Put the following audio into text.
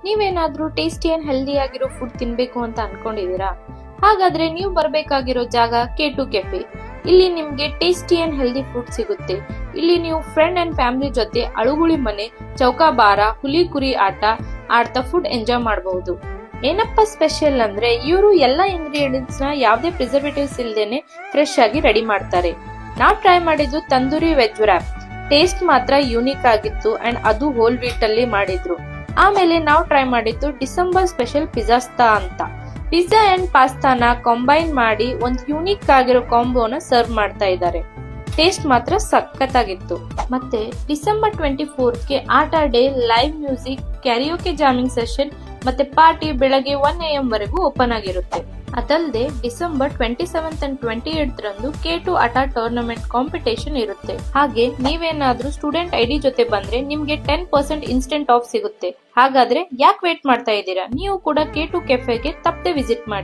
ನೀವೇನಾದ್ರೂ tasty and healthy ಆಗಿರೋ food ತಿನ್ಬೇಕು ಅಂತ ಅನ್ಕೊಂಡಿದೀರಾ? ಹಾಗಾದ್ರೆ ನೀವು ಬರ್ಬೇಕಾಗಿರೋ ಜಾಗ K2 ಕೆಫೆ. ಇಲ್ಲಿ ನಿಮ್ಗೆ ಟೇಸ್ಟಿ ಅಂಡ್ ಹೆಲ್ದಿ ಫುಡ್ ಸಿಗುತ್ತೆ. ಇಲ್ಲಿ ನೀವು ಫ್ರೆಂಡ್ ಅಂಡ್ ಫ್ಯಾಮಿಲಿ ಜೊತೆ ಅಳುಗುಳಿ ಮನೆ, ಚೌಕಾಬಾರ, ಹುಲಿ ಕುರಿ ಆಟ ಆಡ್ತಾ ಫುಡ್ ಎಂಜಾಯ್ ಮಾಡಬಹುದು. ಏನಪ್ಪ ಸ್ಪೆಷಲ್ ಅಂದ್ರೆ ಇವರು ಎಲ್ಲಾ ಇಂಗ್ರೀಡಿಯೆಂಟ್ಸ್ ನ ಯಾವುದೇ ಪ್ರಿಸರ್ವೇಟಿವ್ಸ್ ಇಲ್ದೇನೆ ಫ್ರೆಶ್ ಆಗಿ ರೆಡಿ ಮಾಡ್ತಾರೆ. ನಾವ್ ಟ್ರೈ ಮಾಡಿದ್ದು ತಂದೂರಿ ವೆಜ್ ವ್ರಾಪ್. ಟೇಸ್ಟ್ ಮಾತ್ರ ಯೂನಿಕ್ ಆಗಿತ್ತು ಅಂಡ್ ಅದು ಹೋಲ್ ವೀಟ್ ಅಲ್ಲಿ ಮಾಡಿದ್ರು. ಆಮೇಲೆ ನಾವು ಟ್ರೈ ಮಾಡಿದ್ದು ಡಿಸೆಂಬರ್ ಸ್ಪೆಷಲ್ ಪಿಜ್ಜಾಸ್ತಾ ಅಂತ. ಪಿಜ್ಜಾ ಅಂಡ್ ಪಾಸ್ತಾನ ಕಂಬೈನ್ ಮಾಡಿ ಒಂದು ಯೂನಿಕ್ ಆಗಿರೋ ಕಾಂಬೋನ ಸರ್ವ್ ಮಾಡ್ತಾ ಇದ್ದಾರೆ. ಟೇಸ್ಟ್ ಮಾತ್ರ ಸಖತ್ತಾಗಿತ್ತು. ಮತ್ತೆ ಡಿಸೆಂಬರ್ 24ಗೆ ಆಟ day, live music, ಕ್ಯಾರಿಯೋಕೆ jamming session ಮತ್ತೆ ಪಾರ್ಟಿ ಬೆಳಗ್ಗೆ 1 AM ವರೆಗೂ ಓಪನ್ ಆಗಿರುತ್ತೆ. ಅದಲ್ಲದೆ ಡಿಸೆಂಬರ್ 27 ಅಂಡ್ 28 ರಂದು K2 ಆಟ ಟೂರ್ನಮೆಂಟ್ ಕಾಂಪಿಟೇಷನ್ ಇರುತ್ತೆ. ಹಾಗೆ ನೀವೇನಾದ್ರೂ ಸ್ಟೂಡೆಂಟ್ ID ಜೊತೆ ಬಂದ್ರೆ ನಿಮ್ಗೆ 10% ಇನ್ಸ್ಟೆಂಟ್ ಆಫ್ ಸಿಗುತ್ತೆ. ಹಾಗಾದ್ರೆ ಯಾಕೆ ವೇಟ್ ಮಾಡ್ತಾ ಇದ್ದೀರಾ? ನೀವು ಕೂಡ K2 ಕೆಫೆಗೆ ತಪ್ಪದೆ ವಿಸಿಟ್ ಮಾಡಿ.